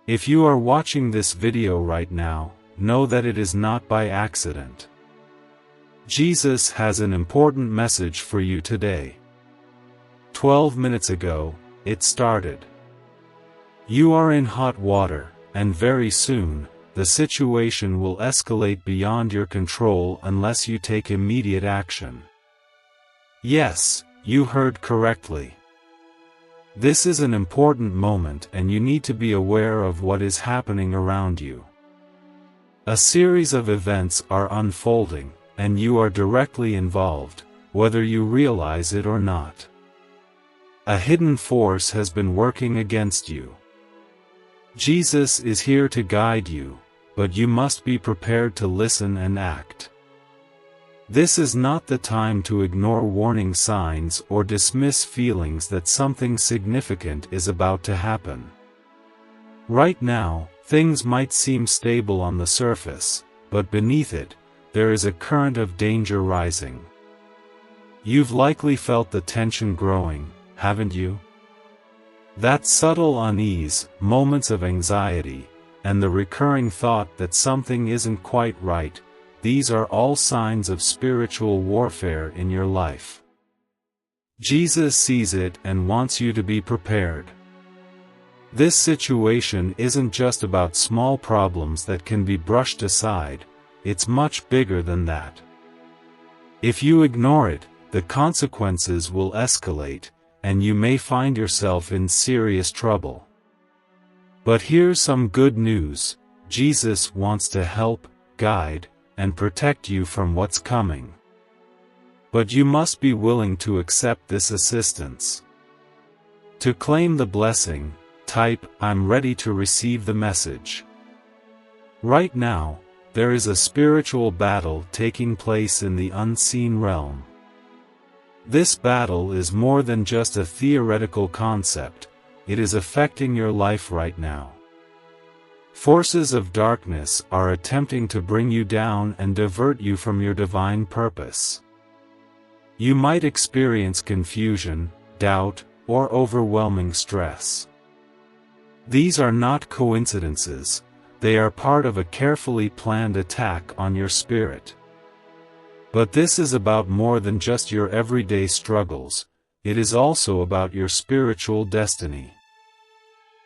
If you are watching this video right now, know that it is not by accident. Jesus has an important message for you today. 12 minutes ago, it started. You are in hot water, and very soon, the situation will escalate beyond your control unless you take immediate action. Yes, you heard correctly. This is an important moment and you need to be aware of what is happening around you. A series of events are unfolding, and you are directly involved, whether you realize it or not. A hidden force has been working against you. Jesus is here to guide you, but you must be prepared to listen and act. This is not the time to ignore warning signs or dismiss feelings that something significant is about to happen. Right now, things might seem stable on the surface, but beneath it, there is a current of danger rising. You've likely felt the tension growing, haven't you? That subtle unease, moments of anxiety, and the recurring thought that something isn't quite right, these are all signs of spiritual warfare in your life. Jesus sees it and wants you to be prepared. This situation isn't just about small problems that can be brushed aside, it's much bigger than that. If you ignore it, the consequences will escalate, and you may find yourself in serious trouble. But here's some good news: Jesus wants to help, guide, and protect you from what's coming. But you must be willing to accept this assistance. To claim the blessing, type, "I'm ready to receive the message." Right now, there is a spiritual battle taking place in the unseen realm. This battle is more than just a theoretical concept, it is affecting your life right now. Forces of darkness are attempting to bring you down and divert you from your divine purpose. You might experience confusion, doubt, or overwhelming stress. These are not coincidences, they are part of a carefully planned attack on your spirit. But this is about more than just your everyday struggles, it is also about your spiritual destiny.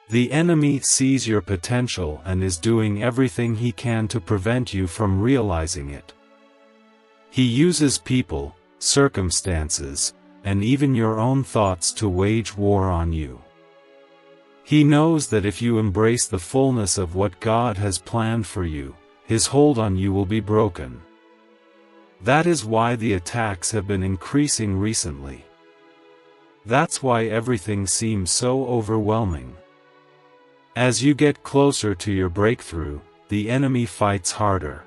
The enemy sees your potential and is doing everything he can to prevent you from realizing it. He uses people, circumstances, and even your own thoughts to wage war on you. He knows that if you embrace the fullness of what God has planned for you, his hold on you will be broken. That is why the attacks have been increasing recently. That's why everything seems so overwhelming. As you get closer to your breakthrough, the enemy fights harder.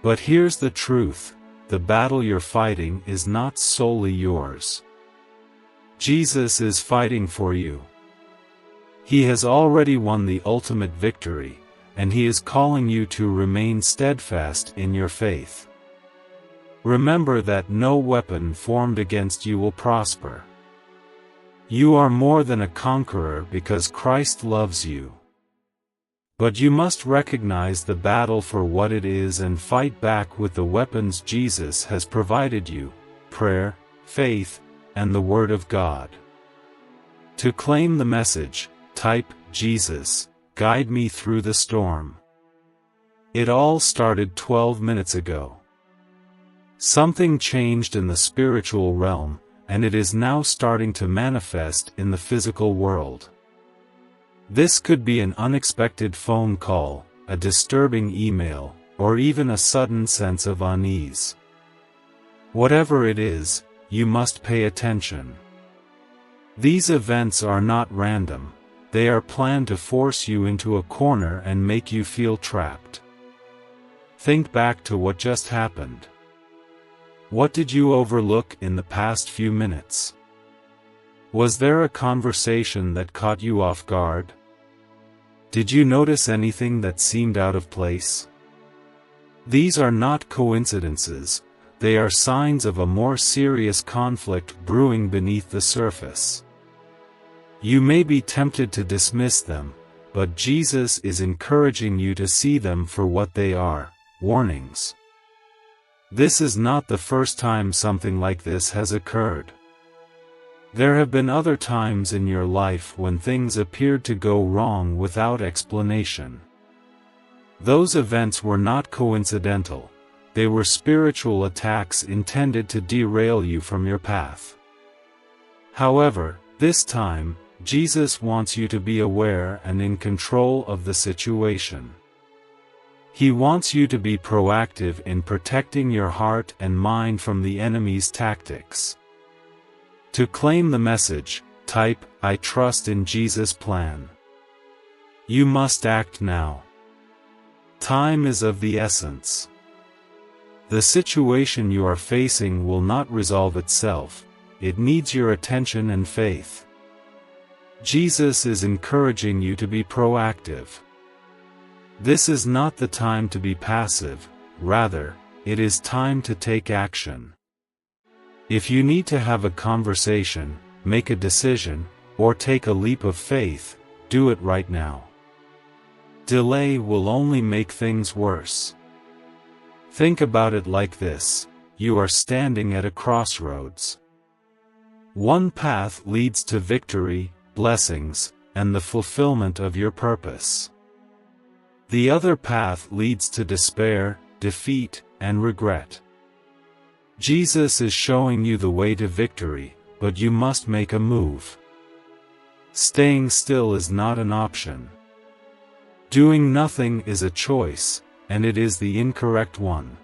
But here's the truth: the battle you're fighting is not solely yours. Jesus is fighting for you. He has already won the ultimate victory, and he is calling you to remain steadfast in your faith. Remember that no weapon formed against you will prosper. You are more than a conqueror because Christ loves you. But you must recognize the battle for what it is and fight back with the weapons Jesus has provided you: prayer, faith, and the Word of God. To claim the message, type, "Jesus, guide me through the storm." It all started 12 minutes ago. Something changed in the spiritual realm, and it is now starting to manifest in the physical world. This could be an unexpected phone call, a disturbing email, or even a sudden sense of unease. Whatever it is, you must pay attention. These events are not random, they are planned to force you into a corner and make you feel trapped. Think back to what just happened. What did you overlook in the past few minutes? Was there a conversation that caught you off guard? Did you notice anything that seemed out of place? These are not coincidences, they are signs of a more serious conflict brewing beneath the surface. You may be tempted to dismiss them, but Jesus is encouraging you to see them for what they are, warnings. This is not the first time something like this has occurred. There have been other times in your life when things appeared to go wrong without explanation. Those events were not coincidental, they were spiritual attacks intended to derail you from your path. However, this time, Jesus wants you to be aware and in control of the situation. He wants you to be proactive in protecting your heart and mind from the enemy's tactics. To claim the message, type, "I trust in Jesus' plan." You must act now. Time is of the essence. The situation you are facing will not resolve itself, it needs your attention and faith. Jesus is encouraging you to be proactive. This is not the time to be passive, rather, it is time to take action. If you need to have a conversation, make a decision, or take a leap of faith, do it right now. Delay will only make things worse. Think about it like this: you are standing at a crossroads. One path leads to victory, blessings, and the fulfillment of your purpose. The other path leads to despair, defeat, and regret. Jesus is showing you the way to victory, but you must make a move. Staying still is not an option. Doing nothing is a choice, and it is the incorrect one.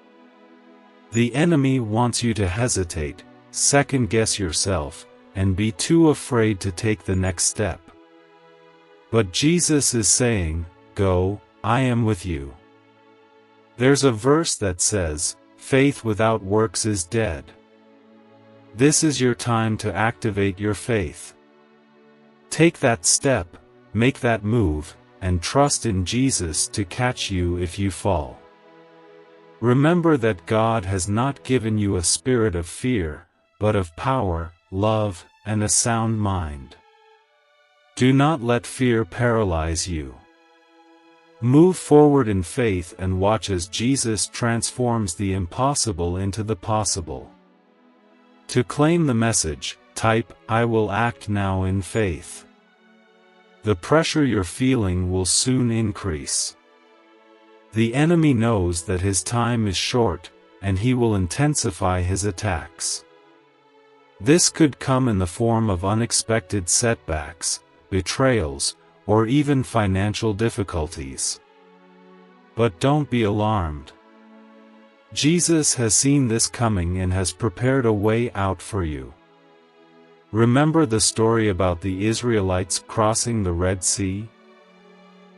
The enemy wants you to hesitate, second-guess yourself, and be too afraid to take the next step. But Jesus is saying, "Go, I am with you." There's a verse that says, "Faith without works is dead." This is your time to activate your faith. Take that step, make that move, and trust in Jesus to catch you if you fall. Remember that God has not given you a spirit of fear, but of power, love, and a sound mind. Do not let fear paralyze you. Move forward in faith and watch as Jesus transforms the impossible into the possible. To claim the message, type, "I will act now in faith." The pressure you're feeling will soon increase. The enemy knows that his time is short, and he will intensify his attacks. This could come in the form of unexpected setbacks, betrayals, or even financial difficulties. But don't be alarmed. Jesus has seen this coming and has prepared a way out for you. Remember the story about the Israelites crossing the Red Sea?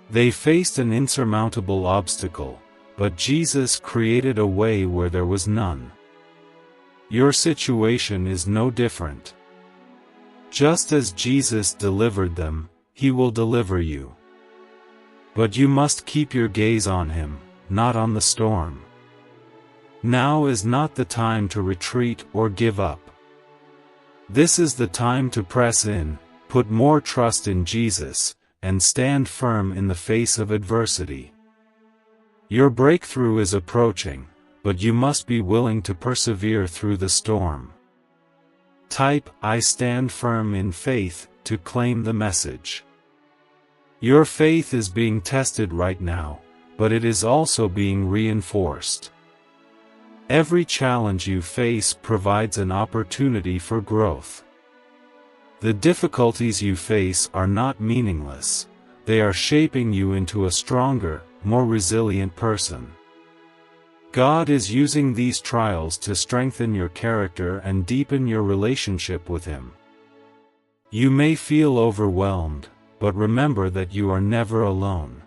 They faced an insurmountable obstacle, but Jesus created a way where there was none. Your situation is no different. Just as Jesus delivered them, He will deliver you. But you must keep your gaze on Him, not on the storm. Now is not the time to retreat or give up. This is the time to press in, put more trust in Jesus, and stand firm in the face of adversity. Your breakthrough is approaching, but you must be willing to persevere through the storm. Type, "I stand firm in faith," to claim the message. Your faith is being tested right now, but it is also being reinforced. Every challenge you face provides an opportunity for growth. The difficulties you face are not meaningless, they are shaping you into a stronger, more resilient person. God is using these trials to strengthen your character and deepen your relationship with Him. You may feel overwhelmed, but remember that you are never alone.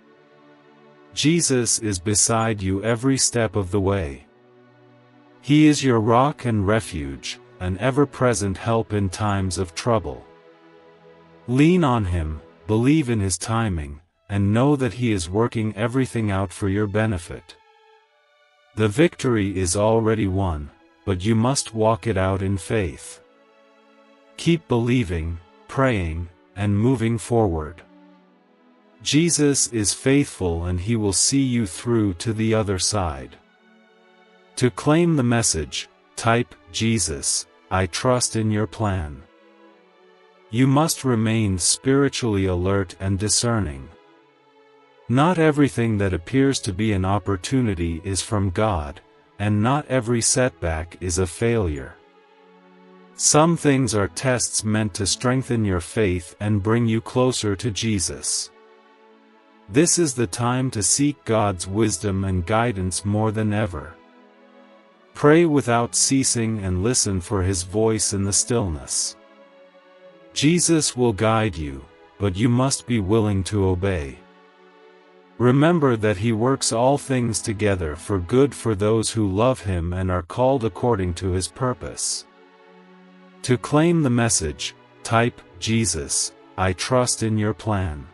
Jesus is beside you every step of the way. He is your rock and refuge, an ever-present help in times of trouble. Lean on Him, believe in His timing, and know that He is working everything out for your benefit. The victory is already won, but you must walk it out in faith. Keep believing, praying, and moving forward. Jesus is faithful and he will see you through to the other side. To claim the message, type, Jesus, I trust in your plan. You must remain spiritually alert and discerning. Not everything that appears to be an opportunity is from God, and not every setback is a failure. Some things are tests meant to strengthen your faith and bring you closer to Jesus. This is the time to seek God's wisdom and guidance more than ever. Pray without ceasing and listen for His voice in the stillness. Jesus will guide you, but you must be willing to obey. Remember that He works all things together for good for those who love Him and are called according to His purpose. To claim the message, type, Jesus, I trust in your plan.